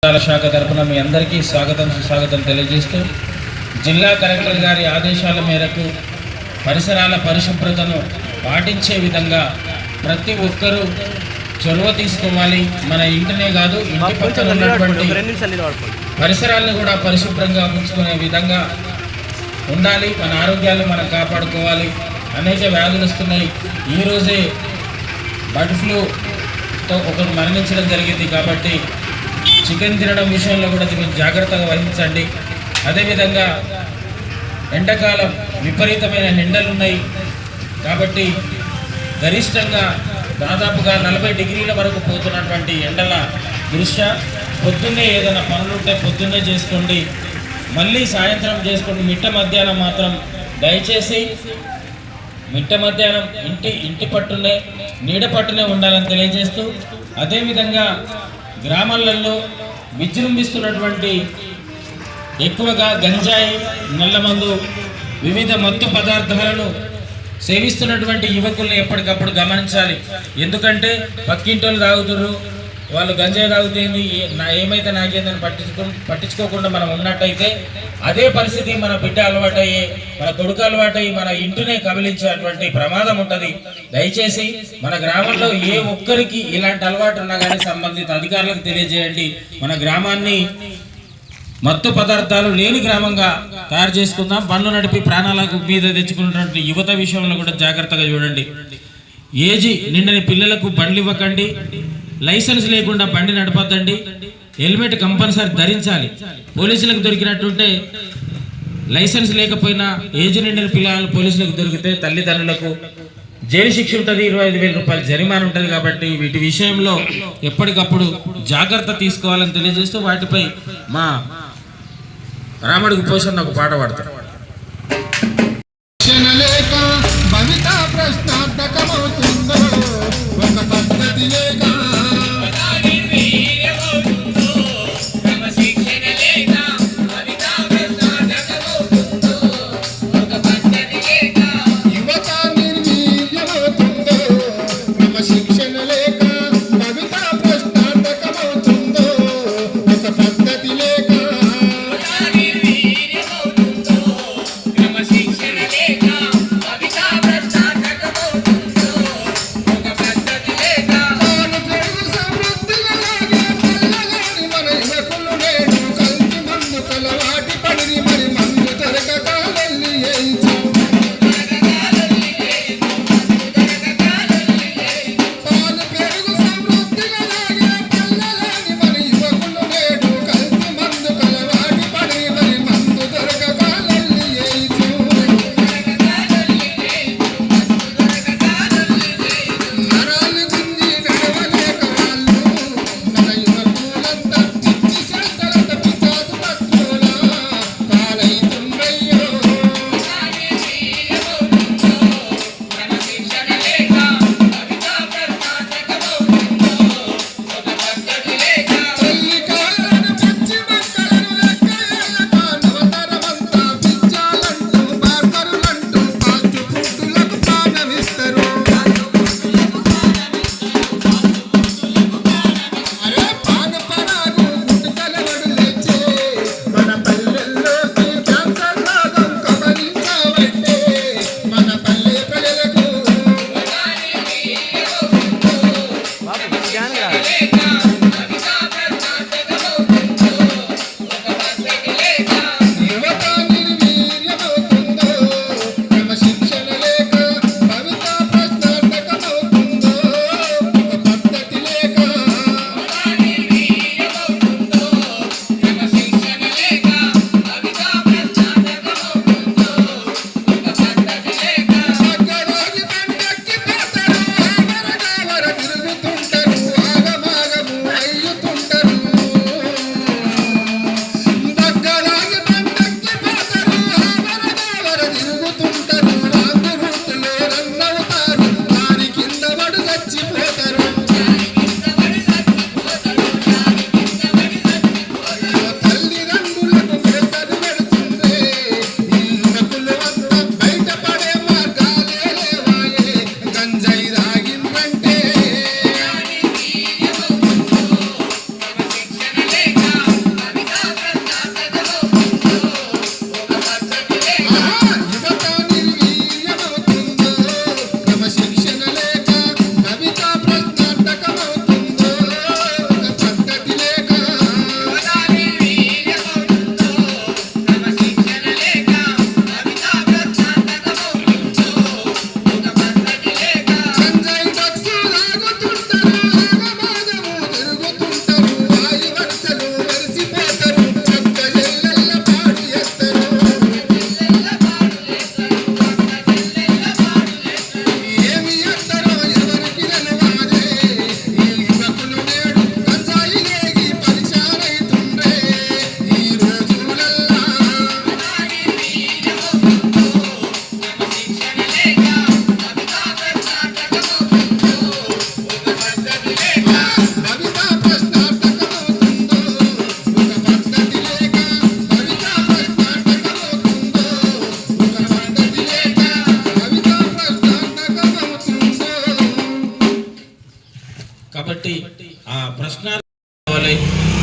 శాఖ తరఫున మీ అందరికీ స్వాగతం సుస్వాగతం తెలియజేస్తూ జిల్లా కలెక్టర్ గారి ఆదేశాల మేరకు పరిసరాల పరిశుభ్రతను పాటించే విధంగా ప్రతి ఒక్కరూ చొరవ తీసుకోవాలి. మన ఇంటినే కాదు, ఇంటి పక్కన ఉన్నటువంటి పరిసరాలను కూడా పరిశుభ్రంగా ఉంచుకునే విధంగా ఉండాలి. మన ఆరోగ్యాలు మనం కాపాడుకోవాలి. అనేక వ్యాధులు వస్తున్నాయి. ఈరోజే బర్డ్ ఫ్లూతో ఒకరు మరణించడం జరిగింది. కాబట్టి చికెన్ తినడం విషయంలో కూడా మీరు జాగ్రత్తగా వహించండి. అదేవిధంగా ఎండాకాలం విపరీతమైన ఎండలు ఉన్నాయి కాబట్టి గరిష్టంగా దాదాపుగా 40 డిగ్రీల వరకు పోతున్నటువంటి ఎండల దృష్ట్యా పొద్దున్నే ఏదైనా పనులుంటే పొద్దున్నే చేసుకోండి, మళ్ళీ సాయంత్రం చేసుకోండి. మిట్ట మధ్యాహ్నం మాత్రం దయచేసి మిట్ట మధ్యాహ్నం ఇంటి పట్టునే నీడ పట్టునే ఉండాలని తెలియజేస్తూ, అదేవిధంగా గ్రామాలలో విజృంభిస్తున్నటువంటి ఎక్కువగా గంజాయి, నల్లమందు, వివిధ మత్తు పదార్థాలను సేవిస్తున్నటువంటి యువకుల్ని ఎప్పటికప్పుడు గమనించాలి. ఎందుకంటే పక్కింటోళ్ళు తాగుతున్నారు, వాళ్ళు గంజాయి తాగుతుంది ఏమైతే నాకేందని పట్టించుకోకుండా మనం ఉన్నట్టయితే అదే పరిస్థితి మన బిడ్డ అలవాటయ్యి, మన కొడుకు అలవాటయ్యి మన ఇంటినే కబలించేటువంటి ప్రమాదం ఉంటుంది. దయచేసి మన గ్రామంలో ఏ ఒక్కరికి ఇలాంటి అలవాటు ఉన్నా కానీ సంబంధిత అధికారులకు తెలియజేయండి. మన గ్రామాన్ని మత్తు పదార్థాలు లేని గ్రామంగా తయారు చేసుకుందాం. బండ్లు నడిపి ప్రాణాలకు మీద తెచ్చుకున్నటువంటి యువత విషయంలో కూడా జాగ్రత్తగా చూడండి. ఏజీ నిండని పిల్లలకు బండ్లు ఇవ్వకండి, లైసెన్స్ లేకుండా బండి నడపద్దండి, హెల్మెట్ కంపల్సరీ ధరించాలి. పోలీసులకు దొరికినట్టుంటే లైసెన్స్ లేకపోయినా ఏజ్ నిండిన పిల్లలు పోలీసులకు దొరికితే తల్లిదండ్రులకు జైలు శిక్ష ఉంటుంది, 25,000 రూపాయలు జరిమానా ఉంటుంది. కాబట్టి వీటి విషయంలో ఎప్పటికప్పుడు జాగ్రత్త తీసుకోవాలని తెలియజేస్తూ వాటిపై మా రాముడికి పోషణ ఒక పాట పాడతారు.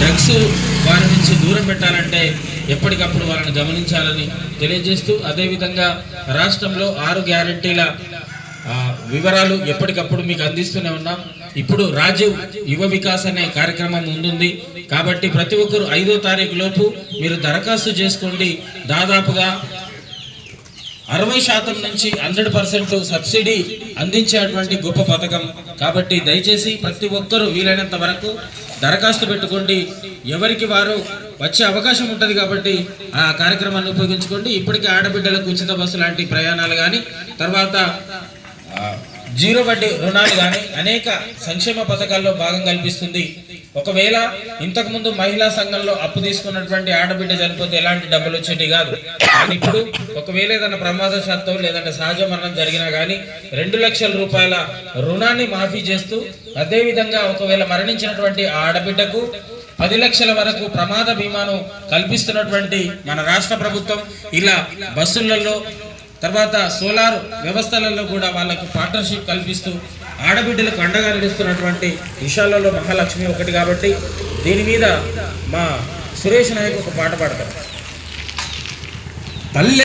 డ్రగ్స్ వారి నుంచి దూరం పెట్టాలంటే ఎప్పటికప్పుడు వాళ్ళని గమనించాలని తెలియజేస్తూ, అదేవిధంగా రాష్ట్రంలో 6 గ్యారెంటీల వివరాలు ఎప్పటికప్పుడు మీకు అందిస్తూనే ఉన్నాం. ఇప్పుడు రాజీవ్ యువ వికాస్ అనే కార్యక్రమం ముందుంది కాబట్టి ప్రతి ఒక్కరు 5వ తారీఖు లోపు మీరు దరఖాస్తు చేసుకోండి. దాదాపుగా 60% నుంచి 100% సబ్సిడీ అందించేటువంటి గొప్ప పథకం కాబట్టి దయచేసి ప్రతి ఒక్కరూ వీలైనంత వరకు దరఖాస్తు పెట్టుకోండి. ఎవరికి వారు వచ్చే అవకాశం ఉంటుంది కాబట్టి ఆ కార్యక్రమాన్ని ఉపయోగించుకోండి. ఇప్పటికే ఆడబిడ్డలకు ఉచిత బస్సు లాంటి ప్రయాణాలు కానీ, తర్వాత 0 వడ్డీ రుణాలు కానీ అనేక సంక్షేమ పథకాల్లో భాగం కల్పిస్తుంది. ఒకవేళ ఇంతకుముందు మహిళా సంఘంలో అప్పు తీసుకున్నటువంటి ఆడబిడ్డ చనిపోతే ఎలాంటి డబ్బులు వచ్చేటి కాదు. కానీ ఇప్పుడు ఒకవేళ ఏదైనా ప్రమాదశాత్తు లేదంటే సహజ మరణం జరిగినా కానీ 2 లక్షల రూపాయల రుణాన్ని మాఫీ చేస్తూ, అదేవిధంగా ఒకవేళ మరణించినటువంటి ఆడబిడ్డకు 10 లక్షల వరకు ప్రమాద బీమాను కల్పిస్తున్నటువంటి మన రాష్ట్ర ప్రభుత్వం. ఇలా బస్సులలో తర్వాత సోలార్ వ్యవస్థలలో కూడా వాళ్ళకు పార్ట్నర్షిప్ కల్పిస్తూ ఆడబిడ్డలకు అండగా నిలుస్తున్నటువంటి విషయాలలో మహాలక్ష్మి ఒకటి. కాబట్టి దీని మీద మా సురేష్ నాయక్ ఒక పాట పాడతారు. తల్లి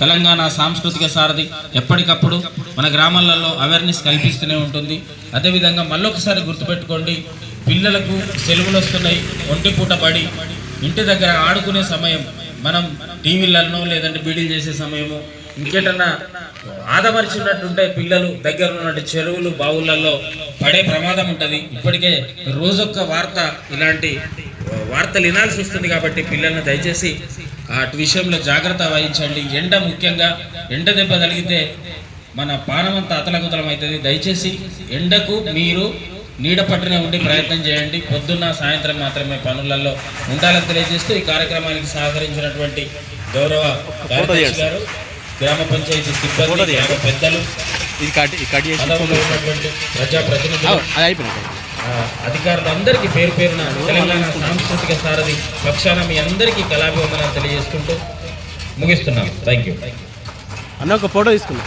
తెలంగాణ సాంస్కృతిక సారథి ఎప్పటికప్పుడు మన గ్రామాలలో అవేర్నెస్ కల్పిస్తూనే ఉంటుంది. అదేవిధంగా మళ్ళొకసారి గుర్తుపెట్టుకోండి, పిల్లలకు సెలవులు వస్తున్నాయి, ఒంటి పూట పడి ఇంటి దగ్గర ఆడుకునే సమయం మనం టీవీలలో లేదంటే బీడీలు చేసే సమయము ఇంకేటన్నా ఆదమర్చినట్టుంటే పిల్లలు దగ్గర ఉన్నటువంటి చెరువులు బావులలో పడే ప్రమాదం ఉంటుంది. ఇప్పటికే రోజొక్క వార్త ఇలాంటి వార్తలు వినాల్సి వస్తుంది కాబట్టి పిల్లల్ని దయచేసి అటు విషయంలో జాగ్రత్త వహించండి. ఎండ ముఖ్యంగా ఎండ దెబ్బ తగిలితే మన పానమంతా అతలకుతలం అవుతుంది. దయచేసి ఎండకు మీరు నీడ పట్టునే ఉండి ప్రయత్నం చేయండి. పొద్దున్న సాయంత్రం మాత్రమే పనులలో ఉండాలని తెలియజేస్తూ ఈ కార్యక్రమానికి సహకరించినటువంటి గౌరవ కార్యదర్శి గారు, గ్రామ పంచాయతీ సిబ్బంది, గ్రామ పెద్దలు, పదవుల్లో ఉన్నటువంటి ప్రజాప్రతినిధులు, అధికారులందరికీ పేరు పేరున తెలంగాణ సాంస్కృతిక సారథి పక్షాన మీ అందరికీ కళాభివందనాలు తెలియజేసుకుంటూ ముగిస్తున్నాం. Thank you. అన్న ఒక ఫోటో తీసుకున్నాం.